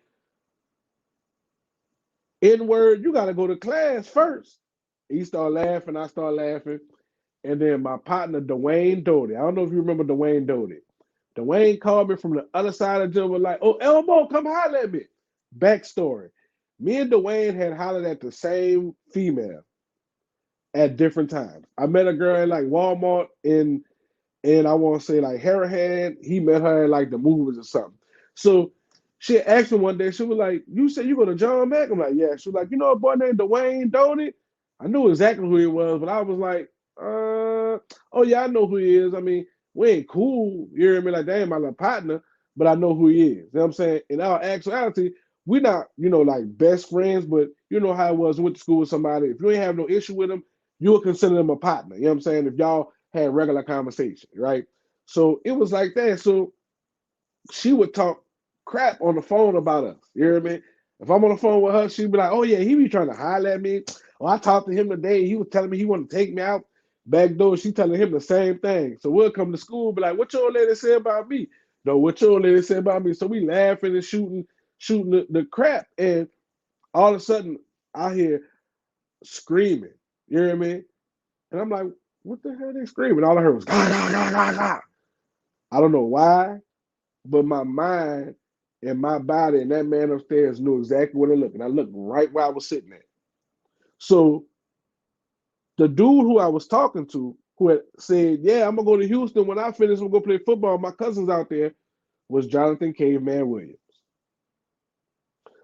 N word, you got to go to class first. He started laughing. I started laughing. And then my partner, Dwayne Doty. I don't know if you remember Dwayne Doty. Dwayne called me from the other side of the gym, was like, oh, Elmo, come holler at me. Backstory. Me and Dwayne had hollered at the same female at different times. I met a girl in like Walmart and I want to say like Harahan. He met her at like the movies or something. So she asked me one day, she was like, you said you go to John Mack? I'm like, yeah. She was like, you know a boy named Dwayne Doty? I knew exactly who he was, but I was like, oh yeah, I know who he is. I mean, we ain't cool. You hear me? Like, they ain't my little partner, but I know who he is. You know what I'm saying? In our actuality, we're not, like best friends, but you know how it was went to school with somebody. If you ain't have no issue with them, you would consider them a partner. You know what I'm saying? If y'all had regular conversation, right? So it was like that. So she would talk crap on the phone about us. You hear me? If I'm on the phone with her, she'd be like, "Oh yeah, he be trying to holler at me." Oh, I talked to him today. He was telling me he wanted to take me out back door. She telling him the same thing. So we'll come to school, be like, "What your old lady say about me?" No, what your old lady say about me? So we laughing and shooting the crap, and all of a sudden I hear screaming. You hear me? And I'm like, "What the hell are they screaming?" All I heard was "Gah, gah, gah, gah, gah." I don't know why, but my mind and my body and that man upstairs knew exactly where to look. And I looked right where I was sitting at. So the dude who I was talking to, who had said, yeah, I'm going to go to Houston when I finish, I'm going to play football. My cousin's out there, was Jonathan Caveman Williams.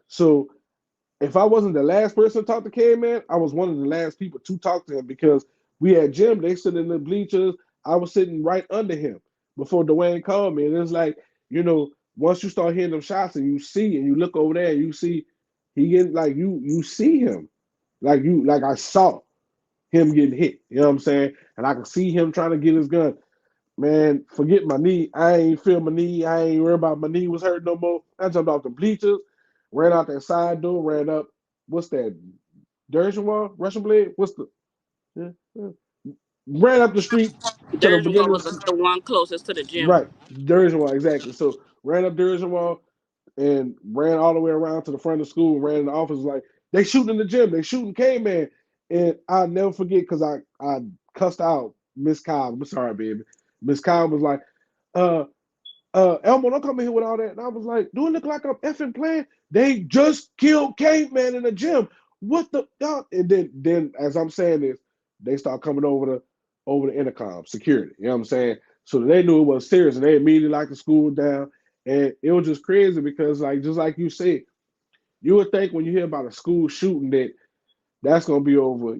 So if I wasn't the last person to talk to Caveman, I was one of the last people to talk to him because we had Jim, they sit in the bleachers. I was sitting right under him before Dwayne called me. And it's like, once you start hearing them shots and you see and you look over there and you see he getting like you see him. Like I saw him getting hit. You know what I'm saying? And I can see him trying to get his gun. Man, forget my knee. I ain't feel my knee. I ain't worried about my knee was hurt no more. I jumped off the bleachers, ran out that side door, ran up. What's that? Dershowitz? Russian blade? What's the? Yeah, yeah. Ran up the street to the Dershowitz beginning. was the one closest to the gym. Right, Dershowitz, exactly. So ran up Dershowitz and ran all the way around to the front of the school. Ran in the office like they shooting in the gym. They shooting K-Man, and I'll never forget because I cussed out Miss Kyle. I'm sorry, baby. Miss Kyle was like, uh, Elmo, don't come in here with all that. And I was like, do it look like I'm effing playing? They just killed Caveman in the gym. what the dog? And then as I'm saying this, they start coming over the intercom, security. You know what I'm saying? So they knew it was serious, and they immediately locked the school down. And it was just crazy because, like, just like you said, you would think when you hear about a school shooting that that's gonna be over,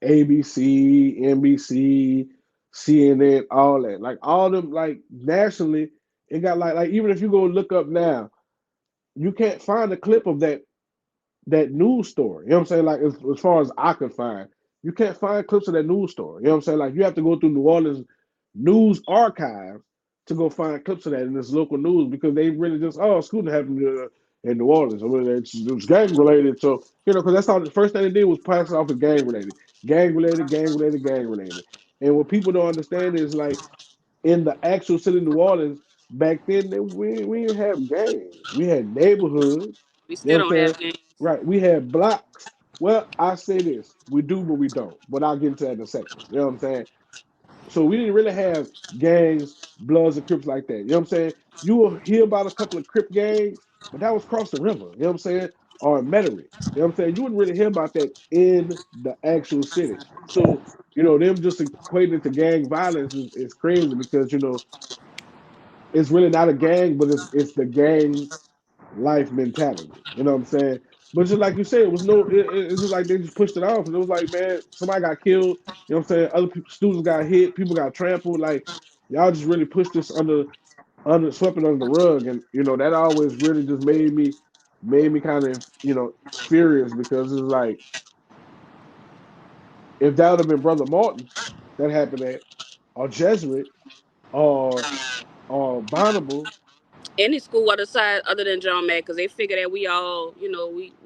ABC, NBC, CNN, all that. Like all them, like nationally, it got like even if you go look up now, you can't find a clip of that news story. You know what I'm saying? Like as far as I could find, you can't find clips of that news story. You know what I'm saying? Like you have to go through New Orleans news archives to go find clips of that in this local news because they really just school happened in New Orleans. I mean, it's gang related. So because that's all the first thing they did was pass it off as gang related, gang related, gang related, gang related. And what people don't understand is like in the actual city of New Orleans back then, we didn't have gangs. We had neighborhoods. We You know still what I'm don't saying? have games. Right. We had blocks. Well, I say this. We do, but we don't. But I'll get into that in a second. You know what I'm saying? So we didn't really have gangs, Bloods, and Crips like that. You know what I'm saying? You will hear about a couple of Crip gangs, but that was across the river. You know what I'm saying? Or Metairie. You know what I'm saying? You wouldn't really hear about that in the actual city. So, them just equating it to gang violence is crazy because, it's really not a gang, but it's the gang life mentality. You know what I'm saying? But just like you said, it was it's just like they just pushed it off. And it was like, man, somebody got killed. You know what I'm saying? Other people, students got hit, people got trampled. Like y'all just really pushed this swept it under the rug. And that always really just made me kind of furious because it's like if that would have been Brother Martin that happened at or Jesuit or Bonneville. Any school other side other than John Mack, because they figure that we all,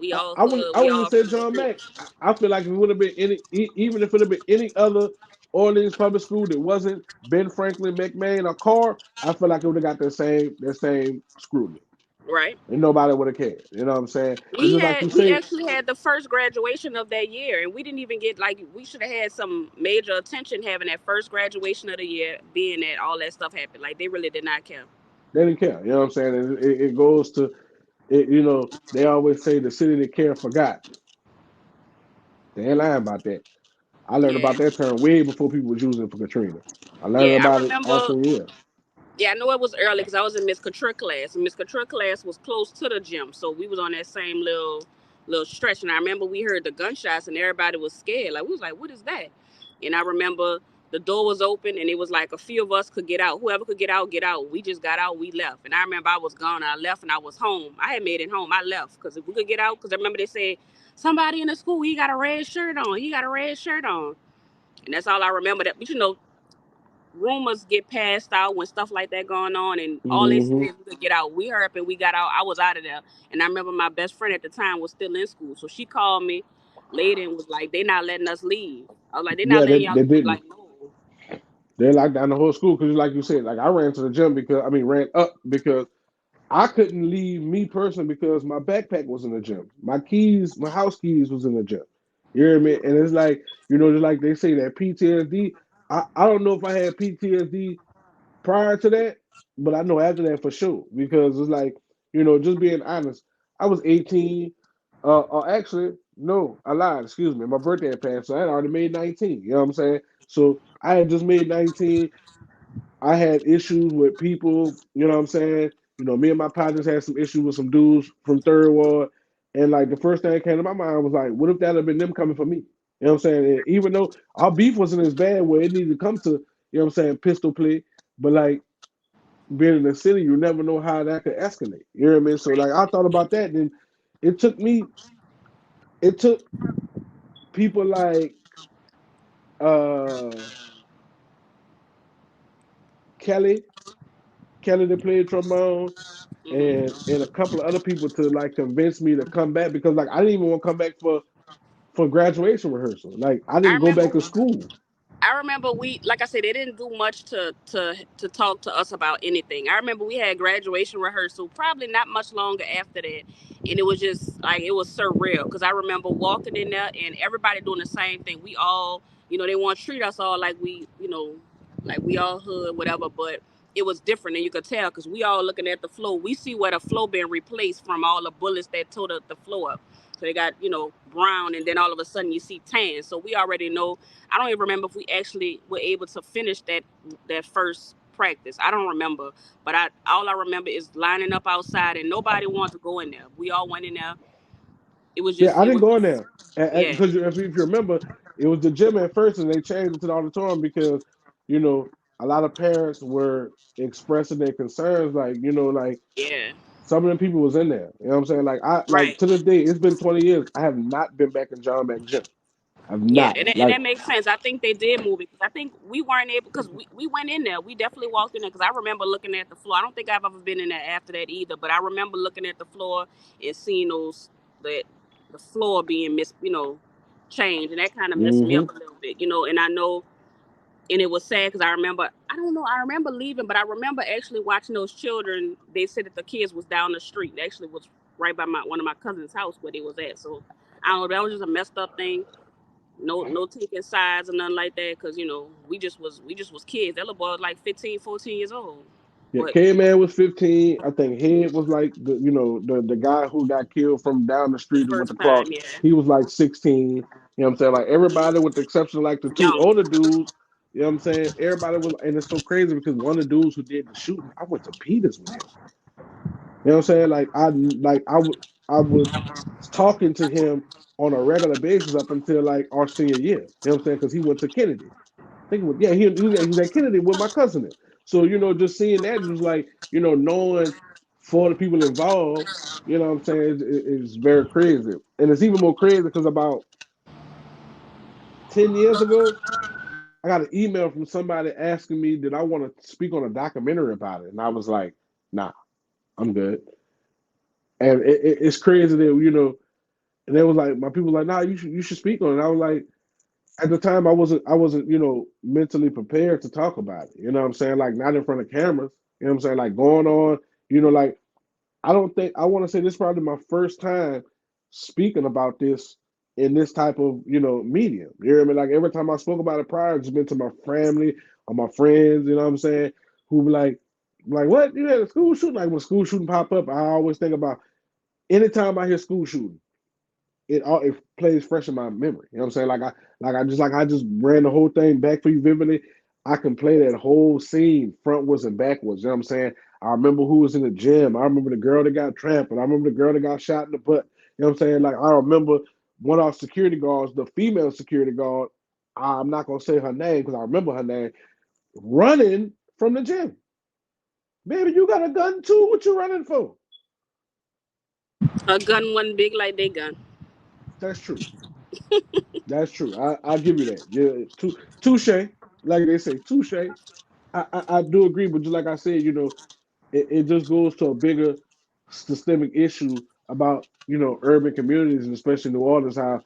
we I, all I wouldn't. hood, I we wouldn't even all say from the John street. Mack. I feel like if it would have been even if it would have been any other Orleans public school that wasn't Ben Franklin, McMahon, or Carr, I feel like it would have got that same scrutiny, Right. and nobody would have cared. You know what I'm saying? It's We just like you had we say. actually had the first graduation of that year, and we didn't even get like we should have had some major attention having that first graduation of the year, being that all that stuff happened. Like they really did not care. They didn't care. You know what I'm saying? It goes to it. They always say the city that care forgot. They ain't lying about that. I learned Yeah, about that term way before people was using it for Katrina. I learned yeah. I about it all remember. senior year. Yeah, I know it was early because I was in Miss Couture class, and Miss Couture class was close to the gym, so we was on that same little stretch. And I remember we heard the gunshots, and everybody was scared. Like we was like, "What is that?" And I remember the door was open, and it was like a few of us could get out. Whoever could get out, get out. We just got out, we left. And I remember I was gone. I left, and I was home. I had made it home. I left because if we could get out, because I remember they said somebody in the school he got a red shirt on. He got a red shirt on, and that's all I remember. That, but rumors get passed out when stuff like that going on, and all they said Hmm. is we could get out. We hurry up and we got out. I was out of there, and I remember my best friend at the time was still in school, so she called me later and was like, "They not letting us leave." I was like, "They not Yeah, letting they, y'all they leave?" didn't. Like, no. They locked down the whole school because, like you said, like I ran to the gym ran up because I couldn't leave me personally because my backpack was in the gym. My keys, my house keys was in the gym. You hear me? And it's like, just like they say that PTSD. I don't know if I had PTSD prior to that, but I know after that for sure because it's like, just being honest, I was 18. Or actually, no, I lied. Excuse me. My birthday had passed, so I had already made 19. You know what I'm saying? So I had just made 19. I had issues with people, you know what I'm saying? Me and my partners had some issues with some dudes from Third Ward. And like the first thing that came to my mind was like, what if that had been them coming for me? You know what I'm saying? And even though our beef wasn't as bad where it needed to come to, what I'm saying, pistol play, but like being in the city, you never know how that could escalate. You know what I mean? So like I thought about that, then it took me, it took people like uh Kelly, Kelly that played trombone, Hmm. and a couple of other people to like convince me to come back because like I didn't even want to come back for graduation rehearsal. Like I I didn't go remember back to school. I remember we, like I said, they didn't do much to talk to us about anything. I remember we had graduation rehearsal, probably not much longer after that, and it was just like it was surreal because I remember walking in there and everybody doing the same thing. We all, they want to treat us all like like we all hood, whatever, but it was different, and you could tell because we all looking at the floor. We see where the floor been replaced from all the bullets that tore the floor up. So they got, brown, and then all of a sudden you see tan. So we already know. I don't even remember if we actually were able to finish that first practice. I don't remember, but I all I remember is lining up outside and nobody wanted to go in there. We all went in there. Yeah, I It didn't was go in just there yeah, because if you remember, it was the gym at first, and they changed it to the auditorium because you know a lot of parents were expressing their concerns, like like yeah, some of them people was in there. You know what I'm saying? Like right. to this day, it's been 20 years. I have not been back in John Mack gym. I've Yeah, not. and Like, that makes sense. I think they did move it because I think we weren't able because we went in there. We definitely walked in there because I remember looking at the floor. I don't think I've ever been in there after that either, but I remember looking at the floor and seeing that the floor being changed, and that kind of messed me hmm up a little bit, And I know, and it was sad because I remember I don't know I remember leaving, but I remember actually watching those children. They said that the kids was down the street. It actually was right by my one of my cousin's house where they was at. So I don't know. That was just a messed up thing. No taking sides or nothing like that because we just was kids. That little boy was like 15, 14 years old. yeah, But K Man was 15. I think Head was like the guy who got killed from down the the street and went first across. time, yeah, He was like 16. You know what I'm saying? Like everybody with the exception of like the two young. older dudes. You know what I'm saying? Everybody was, and it's so crazy because one of the dudes who did the shooting, I went to Peters with him. You know what I'm saying? I was talking to him on a regular basis up until like our senior year. You know what I'm saying? Because he went to Kennedy. I think it was, yeah, he was at Kennedy with my cousin. So just seeing that was like knowing for the people involved. You know what I'm saying? Is very crazy, and it's even more crazy because about 10 years ago, I got an email from somebody asking me did I want to speak on a documentary about it, and I was like, nah, I'm good. And it's crazy that and they was like my people were like, nah, you should speak on it. I was like, at the time I wasn't mentally prepared to talk about it. You know what I'm saying? Like not in front of cameras. You know what I'm saying? Like going on. Like I don't think I want to say this is probably my first time speaking about this in this type of medium. You know what I mean? Like every time I spoke about it prior, it's been to my family or my friends. You know what I'm saying? Who be like what you had a school shooting? Like when school shooting pop up, I always think about anytime I hear school shooting it plays fresh in my memory. You know what I'm saying? Like I just ran the whole thing back for you vividly. I can play that whole scene frontwards and backwards. You know what I'm saying? I remember who was in the gym. I remember the girl that got trampled. I remember the girl that got shot in the butt. You know what I'm saying? Like I remember one of our security guards, the female security guard. I'm not gonna say her name because I remember her name, running from the gym. Baby, you got a gun too? What you running for? A gun wasn't big like they gun. That's true. That's true. I'll give you that. Yeah, touche. Like they say, touche. I do agree, but just like I said, it just goes to a bigger systemic issue about urban communities and especially New Orleans, how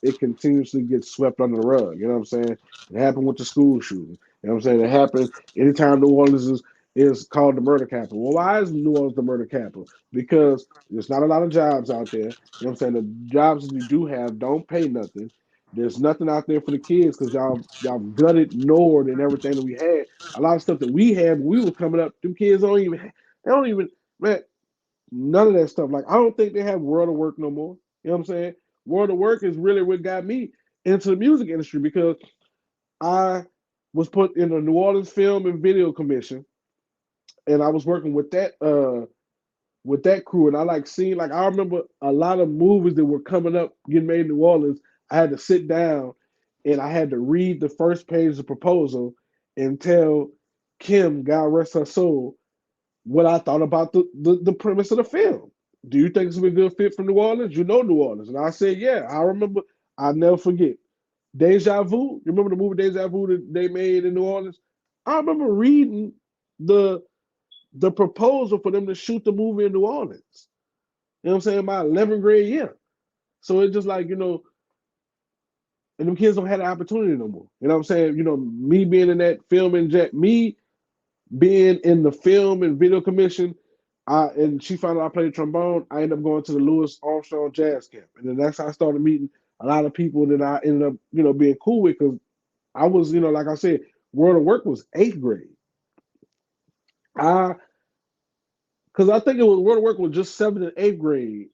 it continuously gets swept under the rug. You know what I'm saying? It happened with the school shooting. You know what I'm saying? It happened anytime New Orleans is called the murder capital. Well, why is New Orleans the murder capital? Because there's not a lot of jobs out there. You know what I'm saying? The jobs that you do have don't pay nothing. There's nothing out there for the kids because y'all gutted Nord and everything that we had. A lot of stuff that we had when we was coming up, them kids they don't even man, none of that stuff. Like I don't think they have World of Work no more. You know what I'm saying? World of Work is really what got me into the music industry because I was put in the New Orleans Film and Video Commission, and I was working with that crew, and I like seeing like I remember a lot of movies that were coming up getting made in New Orleans. I had to sit down and I had to read the first page of the proposal and tell Kim, God rest her soul, what I thought about the premise of the film. Do you think it's a good fit for New Orleans? You know New Orleans. And I said, yeah, I remember, I'll never forget. Deja Vu. You remember the movie Deja Vu that they made in New Orleans? I remember reading the the proposal for them to shoot the movie in New Orleans. You know what I'm saying? My 11th grade year. So it's just like, and them kids don't have the opportunity no more. You know what I'm saying? Me being in that film and me being in the film and video commission, and she found out I played trombone. I ended up going to the Louis Armstrong Jazz Camp, and then that's how I started meeting a lot of people that I ended up, being cool with because I was, like I said, World of Work was 8th grade. I because I think it was World of Work was just 7th and 8th grade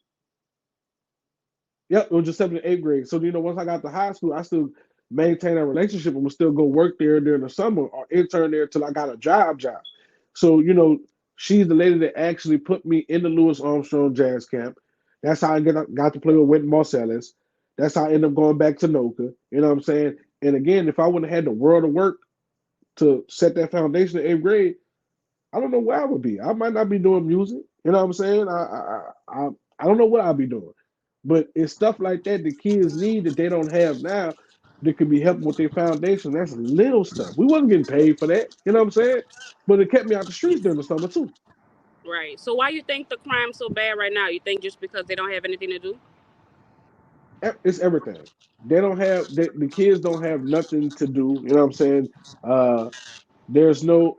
Yep, it was just 7th and 8th grade. So once I got to high school, I still maintained a relationship and would still go work there during the summer or intern there till I got a job. So she's the lady that actually put me in the Louis Armstrong Jazz Camp. That's how I got to play with Wynton Marsalis. That's how I ended up going back to Noka. You know what I'm saying? And again, if I wouldn't have had the world of work to set that foundation in 8th grade, I don't know where I would be. I might not be doing music. You know what I'm saying? I don't know what I'll be doing. But it's stuff like that the kids need that they don't have now that could be helping with their foundation. That's little stuff. We wasn't getting paid for that. You know what I'm saying? But it kept me out the streets during the summer too. Right. So why you think the crime's so bad right now? You think just because they don't have anything to do? It's everything. They don't have the kids don't have nothing to do. You know what I'm saying? Uh, there's no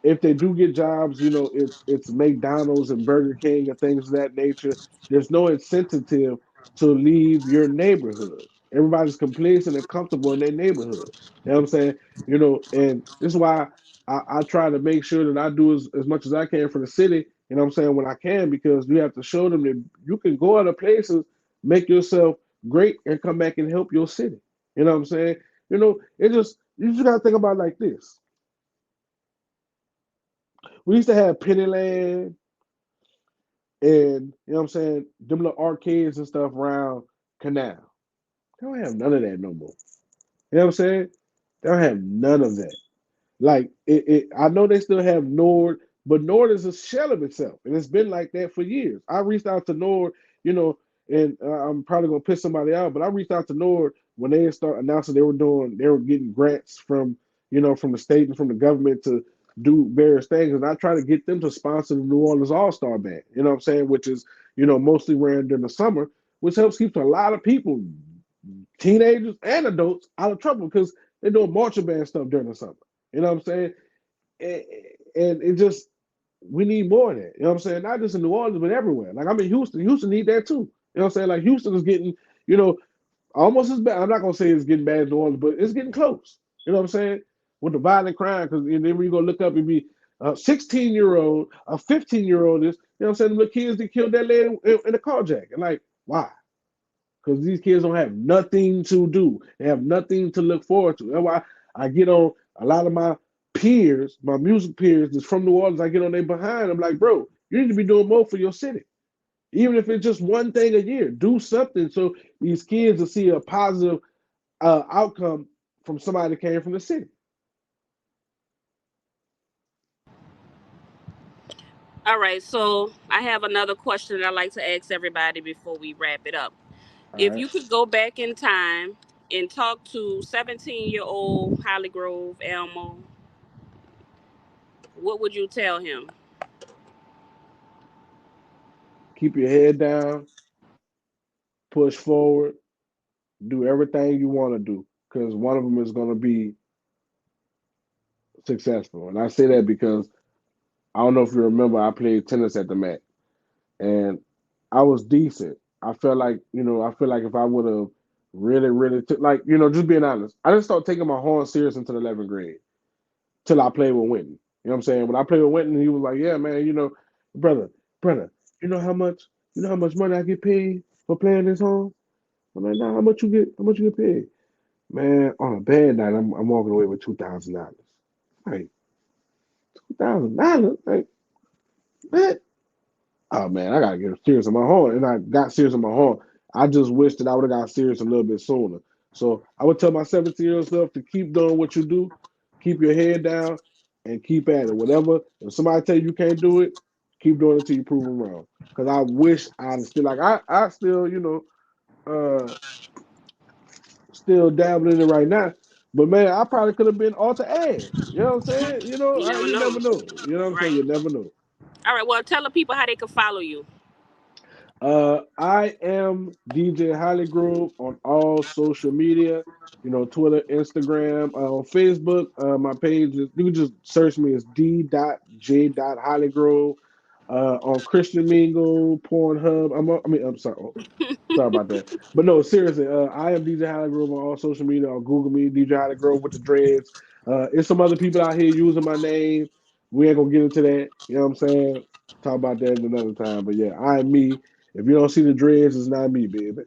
if they do get jobs, it's McDonald's and Burger King and things of that nature. There's no incentive to leave your neighborhood. Everybody's complacent and comfortable in their neighborhood. You know what I'm saying? And this is why I try to make sure that I do as much as I can for the city, you know what I'm saying, when I can, because you have to show them that you can go other places, make yourself great, and come back and help your city. You know what I'm saying? You just gotta think about it like this. We used to have Pennyland and you know what I'm saying, them little arcades and stuff around Canal. They don't have none of that no more. You know what I'm saying? They don't have none of that. Like I know they still have Nord, but Nord is a shell of itself, and it's been like that for years. I reached out to Nord, you know, and I'm probably gonna piss somebody out, but I reached out to Nord when they start announcing they were getting grants from from the state and from the government to do various things, and I try to get them to sponsor the New Orleans All Star Band. You know what I'm saying? Which is mostly ran during the summer, which helps keep a lot of people, teenagers and adults, out of trouble because they're doing marching band stuff during the summer. You know what I'm saying? And, and it just we need more of that. You know what I'm saying? Not just in New Orleans, but everywhere. Like I'm in Houston. Houston need that too. You know what I'm saying? Like Houston is getting, you know, almost as bad. I'm not gonna say it's getting bad as New Orleans, but it's getting close. You know what I'm saying? With the violent crime, because then when you go look up, it'd be a 16-year-old, a 15-year-old. Is you know what I'm saying? The kids that killed that lady in a carjack. And like, why? Because these kids don't have nothing to do. They have nothing to look forward to. That's why I get on a lot of my peers, my music peers that's from New Orleans. I get on their behind. I'm like, bro, you need to be doing more for your city. Even if it's just one thing a year, do something so these kids will see a positive outcome from somebody that came from the city. All right. So I have another question that I like to ask everybody before we wrap it up. All If right. you could go back in time and talk to 17-year-old Holly Grove Elmo, what would you tell him? Keep your head down, push forward, do everything you want to do because one of them is going to be successful. And I say that because I don't know if you remember, I played tennis at the mat, and I was decent. I feel like if I would have really took, like, just being honest, I didn't start taking my horn serious until 11th grade, till I played with Winton. You know what I'm saying? When I played with Winton, he was like, "Yeah, man, brother, brother, you know how much, money I get paid for playing this horn?" I'm like, "Nah, how much you get? How much you get paid?" Man, on a bad night, I'm walking away with $2,000. Like $2,000, like what? Oh man, I gotta get serious on my horn, and I got serious on my horn. I just wish that I would have got serious a little bit sooner. So I would tell my 17-year-old self to keep doing what you do, keep your head down, and keep at it. Whatever. If somebody tell you you can't do it, keep doing it until you prove them wrong. Because I wish I'd still like I still uh still dabbling in it right now. But man, I probably could have been alter Ash. You know what I'm saying? You never You never know, know. You know what I'm saying? right? You never know. All right. Well, tell the people how they can follow you. I am DJ Hollygrove on all social media, Twitter, Instagram, on Facebook. My page is, you can just search me as d.j.hollygrove. On Christian Mingle, Pornhub. I'm sorry. Sorry about that. But no, seriously, I am DJ Hollygrove on all social media, or Google me, DJ Hollygrove with the dreads. It's some other people out here using my name. We ain't gonna get into that. You know what I'm saying? Talk about that another time. But yeah, I am me. If you don't see the dreads, it's not me, baby.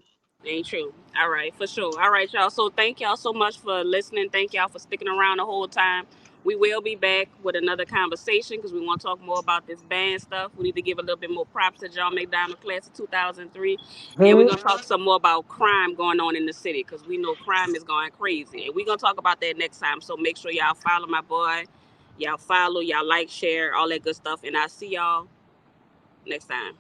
Ain't true. All right, for sure. All right, y'all. So thank y'all so much for listening. Thank y'all for sticking around the whole time. We will be back with another conversation because we want to talk more about this band stuff. We need to give a little bit more props to John McDonald, class of 2003. And we're Huh? going to talk some more about crime going on in the city because we know crime is going crazy. And we're going to talk about that next time. So make sure y'all follow my boy. Y'all follow, y'all like, share, all that good stuff. And I'll see y'all next time.